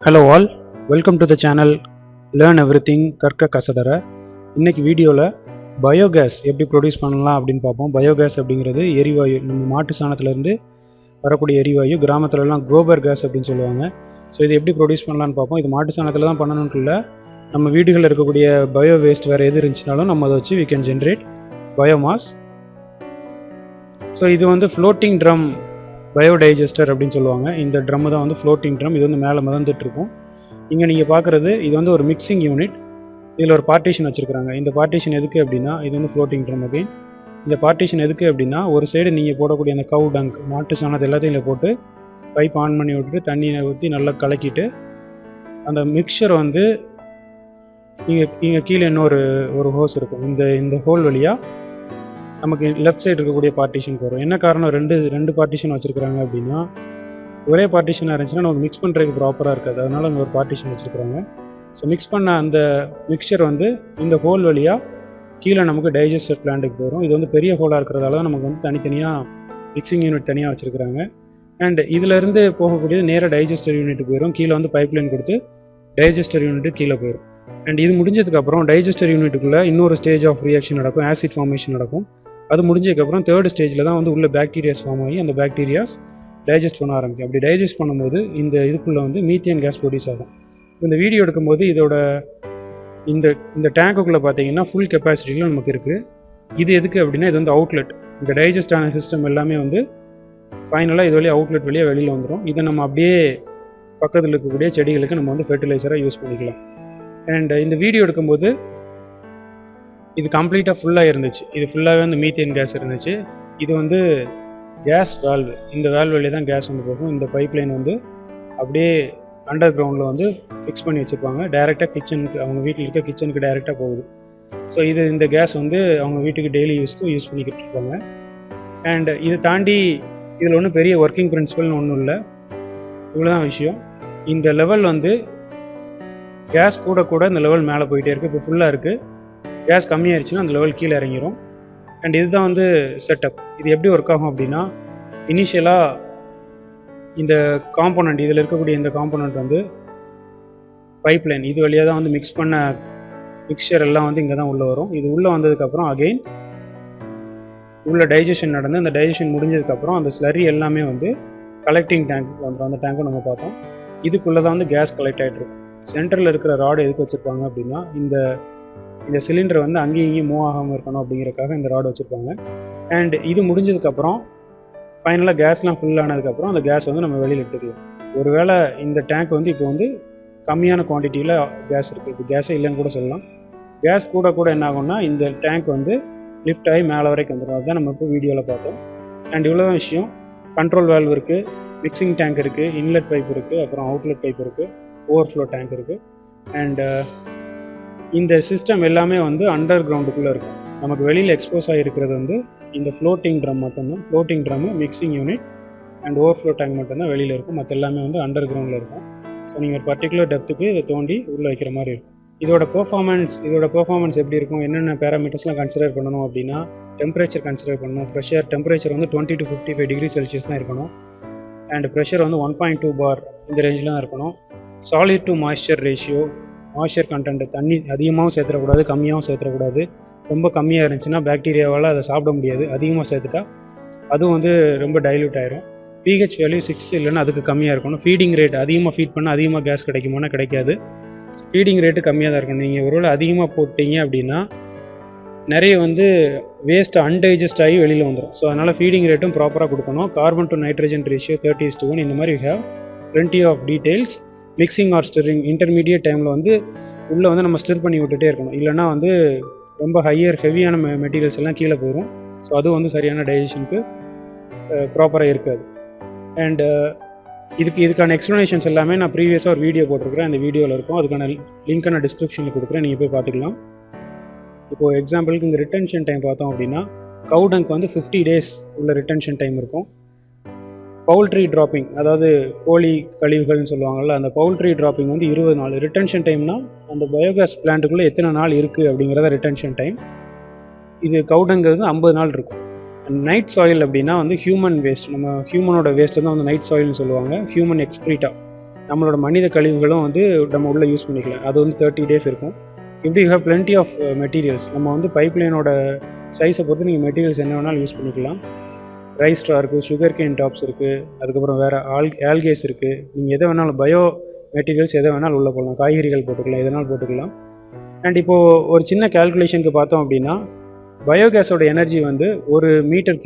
Hello all, welcome to the channel Learn Everything கற்க கசடர. இன்னைக்கு வீடியோவில் பயோகேஸ் எப்படி ப்ரொடியூஸ் பண்ணலாம் அப்படின்னு பார்ப்போம். பயோகேஸ் அப்படிங்கிறது எரிவாயு, நம்ம மாட்டு சாணத்துலேருந்து வரக்கூடிய எரிவாயு. கிராமத்துலலாம் கோபர் கேஸ் அப்படின்னு சொல்லுவாங்க. ஸோ இது எப்படி ப்ரொடியூஸ் பண்ணலான்னு பார்ப்போம். இது மாட்டு சாணத்தில் தான் பண்ணணும்னு இல்லை, நம்ம வீடுகளில் இருக்கக்கூடிய பயோ வேஸ்ட் வேறு எது இருந்துச்சுனாலும் நம்ம அதை வச்சு we can generate biomass. So இது வந்து ஃப்ளோட்டிங் ட்ரம் பயோடைஜஸ்டர் அப்படின்னு சொல்லுவாங்க. இந்த ட்ரம் தான் வந்து ஃப்ளோட்டிங் ட்ரம். இது வந்து மேலே மிதந்துட்டு இருக்கும். இங்கே நீங்கள் பார்க்குறது இது வந்து ஒரு மிக்சிங் யூனிட். இதில் ஒரு பார்ட்டிஷன் வச்சுருக்காங்க. இந்த பார்ட்டிஷன் எதுக்கு அப்படின்னா, இது வந்து ஃப்ளோட்டிங் ட்ரம் அகைன். இந்த பார்ட்டிஷன் எதுக்கு அப்படின்னா, ஒரு சைடு நீங்கள் போடக்கூடிய அந்த கவு டங்க், மாட்டு சாணத்தை எல்லாத்தையும் இதில் போட்டு பைப் ஆன் பண்ணி விட்டுட்டு தண்ணியை ஊற்றி நல்லா கலக்கிட்டு அந்த மிக்சர் வந்து இங்கே கீழே இன்னொரு ஹோஸ் இருக்கும். இந்த ஹோல் வழியாக நமக்கு லெஃப்ட் சைடு இருக்கக்கூடிய பார்ட்டிஷனுக்கு வரும். என்ன காரணம் ரெண்டு பார்ட்டிஷன் வச்சுருக்குறாங்க அப்படின்னா, ஒரே பார்ட்டிஷனாக இருந்துச்சுன்னா நமக்கு மிக்ஸ் பண்ணுறதுக்கு ப்ராப்பராக இருக்காது. அதனால் அங்கே ஒரு பார்ட்டிஷன் வச்சுருக்குறாங்க. ஸோ மிக்ஸ் பண்ண அந்த மிக்சர் வந்து இந்த ஹோல் வழியாக கீழே நமக்கு டைஜஸ்டர் பிளான்ட்டுக்கு போயிடும். இது வந்து பெரிய ஹோலாக இருக்கிறதால தான் நமக்கு வந்து தனித்தனியாக மிக்சிங் யூனிட் தனியாக வச்சுருக்குறாங்க. அண்ட் இதிலேருந்து போகக்கூடியது நேராக டைஜஸ்டர் யூனிட்டுக்கு போயிடும். கீழே வந்து பைப்லைன் கொடுத்து டைஜஸ்டர் யூனிட்டு கீழே போயிடும். அண்ட் இது முடிஞ்சதுக்கப்புறம் டைஜஸ்டர் யூனிட்டுக்குள்ளே இன்னொரு ஸ்டேஜ் ஆஃப் ரியாக்ஷன் நடக்கும், ஆசிட் ஃபார்மேஷன் நடக்கும். அது முடிஞ்சதுக்கப்புறம் தேர்ட் ஸ்டேஜில் தான் வந்து உள்ள பாக்டீரியாஸ் ஃபார்ம் ஆகி அந்த பாக்டீரியாஸ் டைஜஸ்ட் பண்ண ஆரம்பிக்கும். அப்படி டைஜஸ்ட் பண்ணும்போது இதுக்குள்ளே வந்து மீத்தேன் கேஸ் ப்ரொடியூஸ் ஆகும். இந்த வீடியோ எடுக்கும்போது இதோட இந்த டேங்குக்குள்ளே பார்த்தீங்கன்னா ஃபுல் கெப்பாசிட்டியில் நமக்கு இருக்குது. இது எதுக்கு அப்படின்னா, இது வந்து அவுட்லெட். இந்த டைஜஸ்ட் ஆன சிஸ்டம் எல்லாமே வந்து ஃபைனலாக இது வழியாக அவுட்லெட் வழியாக வெளியில் வந்துடும். இதை நம்ம அப்படியே பக்கத்தில் இருக்கக்கூடிய செடிகளுக்கு நம்ம வந்து ஃபெர்டிலைசராக யூஸ் பண்ணிக்கலாம். அண்ட் இந்த வீடியோ எடுக்கும்போது இது கம்ப்ளீட்டாக ஃபுல்லாக இருந்துச்சு. இது ஃபுல்லாகவே வந்து மீத்தேன் கேஸ் இருந்துச்சு. இது வந்து கேஸ் வால்வு. இந்த வால்வு வழியாக தான் கேஸ் வந்து போகும். இந்த பைப்லைன் வந்து அப்படியே அண்டர் கிரவுண்டில் வந்து ஃபிக்ஸ் பண்ணி வச்சுருப்பாங்க. டைரெக்டாக கிச்சனுக்கு, அவங்க வீட்டில் இருக்க கிச்சனுக்கு டைரெக்டாக போகுது. ஸோ இந்த கேஸ் வந்து அவங்க வீட்டுக்கு டெய்லி யூஸ்க்கு யூஸ் பண்ணிக்கிட்டு இருப்பாங்க. அண்ட் இதை தாண்டி இதில் ஒன்றும் பெரிய ஒர்க்கிங் பிரின்சிபல்னு ஒன்றும் இல்லை. இவ்வளோதான் விஷயம். இந்த லெவல் வந்து கேஸ் கூட இந்த லெவல் மேலே போயிட்டே இருக்குது. இப்போ ஃபுல்லாக இருக்குது. கேஸ் கம்மியாகிடுச்சுன்னா அந்த லெவல் கீழே இறங்கிடும். அண்ட் இதுதான் வந்து செட்டப். இது எப்படி ஒர்க் ஆகும் அப்படின்னா, இனிஷியலாக இந்த காம்போனண்ட், இதில் இருக்கக்கூடிய இந்த காம்போனண்ட் வந்து பைப்லைன் இது வழியாக தான் வந்து மிக்ஸ் பண்ண மிக்சர் எல்லாம் வந்து இங்கே தான் உள்ளே வரும். இது உள்ளே வந்ததுக்கப்புறம் அகெயின் உள்ள டைஜஷன் நடந்து, அந்த டைஜஷன் முடிஞ்சதுக்கப்புறம் அந்த ஸ்லரி எல்லாமே வந்து கலெக்டிங் டேங்க்கு வந்துடும். அந்த டேங்க்கும் நம்ம பார்த்தோம். இதுக்குள்ளே தான் வந்து கேஸ் கலெக்ட் ஆகிட்டு இருக்கும். சென்டரில் இருக்கிற ராடு எதுக்கு வச்சுருப்பாங்க அப்படின்னா, இந்த சிலிண்டர் வந்து அங்கேயும் இங்கேயும் மூவ் ஆகாமல் இருக்கணும் அப்படிங்கிறக்காக இந்த ராடு வச்சுருப்பாங்க. அண்ட் இது முடிஞ்சதுக்கப்புறம் ஃபைனலாக கேஸ்லாம் ஃபில் ஆனதுக்கப்புறம் அந்த கேஸ் வந்து நம்ம வெளியில் எடுத்துக்கலாம். ஒருவேளை இந்த டேங்க் வந்து இப்போ வந்து கம்மியான குவான்டிட்டியில் கேஸ் இருக்குது, இப்போ கேஸே இல்லைன்னு கூட சொல்லலாம். கேஸ் கூட என்ன ஆகும்னா, இந்த டேங்க் வந்து லிஃப்ட் ஆகி மேலே வரைக்கும் வந்துடும். அதுதான் நம்ம இப்போ வீடியோவில் பார்த்தோம். அண்ட் இவ்வளோதான் விஷயம். கண்ட்ரோல் வால்வ் இருக்குது, மிக்சிங் டேங்க் இருக்குது, இன்லெட் பைப் இருக்குது, அப்புறம் அவுட்லெட் பைப் இருக்குது, ஓவர்ஃப்ளோ டேங்க் இருக்குது. அண்ட் இந்த சிஸ்டம் எல்லாமே வந்து அண்டர் கிரவுண்டுக்குள்ளே இருக்கும். நமக்கு வெளியில் எக்ஸ்போஸ் ஆகிருக்கிறது வந்து இந்த ஃப்ளோட்டிங் ட்ரம் மட்டும்தான். Floating drum, mixing unit and overflow tank மட்டும்தான் வெளியில் இருக்கும். மற்ற எல்லாமே வந்து அண்டர் கிரவுண்டில் இருக்கும். ஸோ நீங்கள் ஒரு பர்டிகுலர் டெப்த்துக்கு இதை தோண்டி உள்ளே வைக்கிற மாதிரி இருக்கும். இதோட பெர்ஃபார்மன்ஸ் எப்படி இருக்கும், என்னென்ன பேராமீட்டர்ஸ்லாம் கன்சிடர் பண்ணணும் அப்படின்னா, டெம்பரேச்சர் கன்சிடர் பண்ணணும். டெம்பரேச்சர் வந்து 20 to 55 டிகிரி செல்சியஸ் தான் இருக்கணும். அண்ட் ப்ரெஷர் வந்து 1.2 பார் இந்த ரேஞ்சில் தான் இருக்கணும். Solid to moisture ratio, moisture content, தண்ணி அதிகமாகவும் சேர்த்துடக்கூடாது, கம்மியாகவும் சேர்த்துடக்கூடாது. ரொம்ப கம்மியாக இருந்துச்சுன்னா பாக்டீரியாவால் அதை சாப்பிட முடியாது. அதிகமாக சேர்த்துட்டா அதுவும் வந்து ரொம்ப டைல்யூட் ஆயிரும். பிஹெச் வேல்யூ 6 இல்லைன்னா அதுக்கு கம்மியாக இருக்கணும். ஃபீடிங் ரேட், அதிகமாக ஃபீட் பண்ணால் அதிகமாக கேஸ் கிடைக்குமானா கிடைக்காது. ஃபீடிங் ரேட்டு கம்மியாக தான் இருக்கணும். நீங்கள் ஒருவேளை அதிகமாக போட்டிங்க அப்படின்னா நிறைய வந்து வேஸ்ட் அன்டைஜஸ்ட் ஆகி வெளியில் வந்துடும். ஸோ அதனால் ஃபீடிங் ரேட்டும் ப்ராப்பராக கொடுக்கணும். கார்பன் டு நைட்ரஜன் ரேஷியோ 30:1 இந்த மாதிரி have plenty of details. Mixing or stirring intermediate டைமில் வந்து உள்ளே வந்து நம்ம ஸ்டிர் பண்ணி விட்டுட்டே இருக்கணும். இல்லைனா வந்து ரொம்ப ஹெவியான மெட்டீரியல்ஸ் எல்லாம் கீழே போயிடும். ஸோ அதுவும் வந்து சரியான டைஜஷனுக்கு ப்ராப்பராக இருக்காது. அண்டு இதுக்கான எக்ஸ்ப்ளனேஷன்ஸ் எல்லாமே நான் ப்ரீவியஸாக ஒரு வீடியோ போட்டிருக்கிறேன். அந்த வீடியோவில் இருக்கும். அதுக்கான லிங்க்கை நான் டிஸ்கிரிப்ஷனில் கொடுக்குறேன், நீங்கள் போய் பார்த்துக்கலாம். இப்போது எக்ஸாம்பிளுக்கு இந்த ரிட்டன்ஷன் டைம் பார்த்தோம் அப்படின்னா, கவுடங்க்கு வந்து 50 days உள்ள ரிட்டன்ஷன் டைம் இருக்கும். பவுல்ட்ரி ட்ராப்பிங், அதாவது கோழி கழிவுகள்னு சொல்லுவாங்கள்ல, அந்த பவுல்ட்ரி ட்ராப்பிங் வந்து 20 நாள். ரிட்டன்ஷன் டைம்னா அந்த பயோகேஸ் பிளான்ட்டுக்குள்ளே எத்தனை நாள் இருக்குது அப்படிங்கிறத ரிட்டன்ஷன் டைம். இது கவுடங்கிறது 50 நாள் இருக்கும். நைட் சாயில் அப்படின்னா வந்து ஹியூமன் வேஸ்ட், நம்ம ஹியூமனோட வேஸ்ட்டு தான் வந்து நைட் சாயில்னு சொல்லுவாங்க. ஹியூமன் எக்ஸ்க்ரீட்டா, நம்மளோட மனித கழிவுகளும் வந்து நம்ம உள்ளே யூஸ் பண்ணிக்கலாம். அது வந்து 30 days இருக்கும். இப்படி you have plenty of materials. நம்ம வந்து பைப்லைனோட சைஸை பொறுத்து நீங்கள் மெட்டீரியல்ஸ் என்ன வேணாலும் யூஸ் பண்ணிக்கலாம். ரைஸ் ஸ்ட்ரா இருக்குது, சுகர் கேன் டாப்ஸ் இருக்குது, அதுக்கப்புறம் வேறு ஆல்கேஸ் இருக்குது. நீங்கள் எதை வேணாலும் பயோ மெட்டீரியல்ஸ் எதை வேணாலும் உள்ளே போடலாம். காய்கறிகள் போட்டுக்கலாம், எதனாலும் போட்டுக்கலாம். அண்ட் இப்போது ஒரு சின்ன கேல்குலேஷனுக்கு பார்த்தோம் அப்படின்னா பயோகேஸோட எனர்ஜி வந்து ஒரு மீட்டர்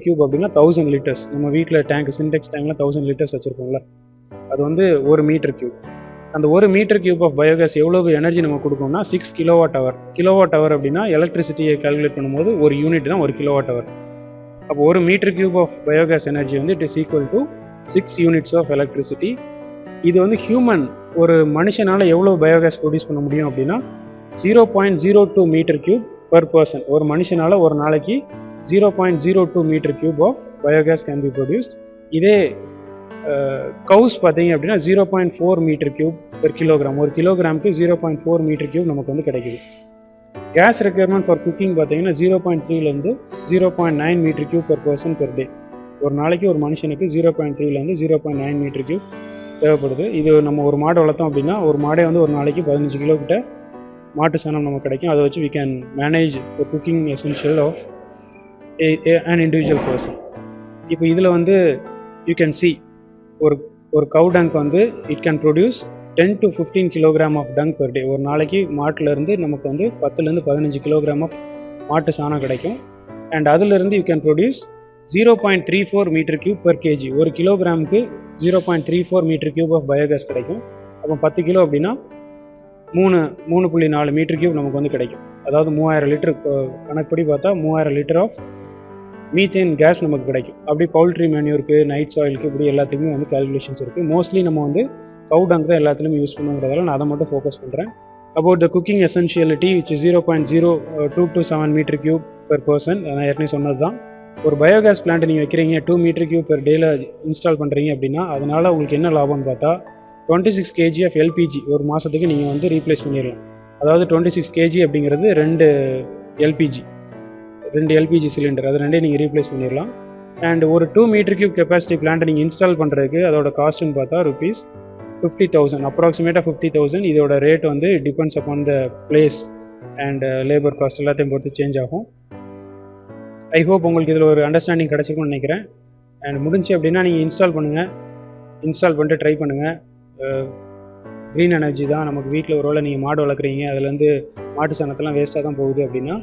கியூப் அப்படின்னா 1000 லிட்டர்ஸ். நம்ம வீட்டில் டேங்க் சின்டெக்ஸ் டேங்கில் 1000 லிட்டர்ஸ் வச்சுருக்கோம்ல, அது வந்து ஒரு மீட்டர் கியூப். அந்த ஒரு மீட்டர் கியூப் ஆஃப் பயோகேஸ் எவ்வளவு எனர்ஜி நம்ம கொடுக்கணும்னா 6 கிலோவாட் ஹவர். கிலோவாட் ஹவர் அப்படின்னா எலக்ட்ரிசிட்டியை கால்குலேட் பண்ணும்போது ஒரு யூனிட் தான் 1 கிலோவாட் ஹவர். அப்போ ஒரு metre cube of biogas energy வந்து it is equal to 6 units of electricity. இது வந்து ஹியூமன் ஒரு மனுஷனால் எவ்வளோ பயோகேஸ் ப்ரொடியூஸ் பண்ண முடியும் அப்படின்னா 0.02 மீட்டர் கியூப் பர் பர்சன். ஒரு மனுஷனால் ஒரு நாளைக்கு 0.02 metre cube of biogas can be produced. இதே கவுஸ் பார்த்தீங்க அப்படின்னா 0.4 மீட்டர் கியூப் பெர் கிலோகிராம். ஒரு கிலோகிராமுக்கு 0.4 மீட்டர் கியூப் நமக்கு வந்து கிடைக்குது. கேஸ் ரெக்யர்மெண்ட் ஃபார் குக்கிங் பார்த்தீங்கன்னா 0.3லேருந்து 0.9 metre cube per person per day. ஒரு நாளைக்கு ஒரு மனுஷனுக்கு 0.3லேருந்து 0.9 மீட்டர் கியூப் தேவைப்படுது. இது நம்ம ஒரு மாடு வளர்த்தோம் அப்படின்னா ஒரு மாடே வந்து ஒரு நாளைக்கு 15 கிலோ கிட்ட மாட்டு சாணம் நமக்கு கிடைக்கும். அதை வச்சு we can manage the cooking essential of an individual person. இப்போ இதில் வந்து யூ கேன் சி ஒரு கவு டங்க் வந்து it can produce 10 to 15 kilogram of dung per day. ஒரு நாளைக்கு மாட்டிலேருந்து நமக்கு வந்து 10லேருந்து 15 கிலோகிராம் ஆஃப் மாட்டு சாணம் கிடைக்கும். அண்ட் அதிலிருந்து you can produce 0.34 metre cube per kg. ஒரு கிலோகிராமுக்கு 0.34 மீட்டர் கியூப் ஆஃப் பயோகேஸ் கிடைக்கும். அப்போ 10 கிலோ அப்படின்னா 3.4 மீட்டர் கியூப் நமக்கு வந்து கிடைக்கும். அதாவது 3000 லிட்டர் கணக்குப்படி பார்த்தா 3000 லிட்டர் ஆஃப் மீத்தேன் கேஸ் நமக்கு கிடைக்கும். அப்படி பவுல்ட்ரி மேன்யூருக்கு, நைட் சாயிலுக்கு, இப்படி எல்லாத்துக்குமே வந்து கேல்குலேஷன்ஸ் இருக்குது. மோஸ்ட்லி நம்ம வந்து கவு டங்க் தான் எல்லாத்துலேயும் யூஸ் பண்ணுங்கிறதால நான் அதை மட்டும் ஃபோக்கஸ் பண்ணுறேன். About the cooking essentiality which 0.0227 metre cube per person. நான் ஏற்கனவே சொன்னது தான். ஒரு பயோகேஸ் பிளான்ட் நீங்கள் வைக்கிறீங்க, 2 மீட்டர் கியூப் பெர் டேயில் இன்ஸ்டால் பண்ணுறீங்க அப்படின்னா அதனால் உங்களுக்கு என்ன லாபம்னு பார்த்தா 26 kg ஆஃப் எல்பிஜி ஒரு மாதத்துக்கு நீங்கள் வந்து ரீப்ளேஸ் பண்ணிடலாம். அதாவது 26 kg அப்படிங்கிறது 2 எல்பிஜி சிலிண்டர், அது ரெண்டே நீங்கள் ரீப்ளேஸ் பண்ணிடலாம். அண்ட் ஒரு 2 மீட்டர் கியூப் கெப்பாசிட்டி பிளான்ட்டை நீங்கள் இன்ஸ்டால் பண்ணுறதுக்கு அதோட காஸ்ட்டுன்னு பார்த்தா ₹50,000, அப்ராக்சிமேட்டாக 50,000. இதோட ரேட் வந்து depends upon the place and labour cost எல்லாத்தையும் பொறுத்து சேஞ்ச் ஆகும். ஐ ஹோப் உங்களுக்கு இதில் ஒரு அண்டர்ஸ்டாண்டிங் கிடச்சிருக்கும்னு நினைக்கிறேன். அண்ட் முடிஞ்சு அப்படின்னா நீங்கள் இன்ஸ்டால் பண்ணிட்டு ட்ரை பண்ணுங்கள். க்ரீன் எனர்ஜி தான். நமக்கு வீட்டில் ஒரு வேளை நீங்கள் மாடு வளர்க்குறீங்க, அதுலேருந்து மாட்டு சாணத்தெல்லாம் வேஸ்ட்டாக தான் போகுது அப்படின்னா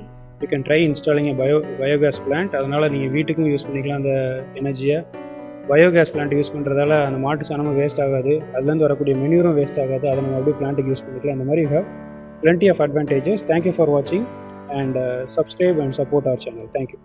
you can try installing biogas plant. அதனால் நீங்கள் வீட்டுக்கும் யூஸ் பண்ணிக்கலாம் அந்த எனர்ஜியை. பயோகேஸ் பிளான்ட் யூஸ் பண்ணுறதால அந்த மாட்டு சாணமும் வேஸ்ட் ஆகாது, அதுலேருந்து வரக்கூடிய மெனியூரும் வேஸ்ட் ஆகாது. அதை நம்ம அப்படியே பிளான்ட்டுக்கு யூஸ் பண்ணிக்கலாம். அந்த மாதிரி you have plenty of advantages. Thank you for watching and subscribe and support our channel. Thank you.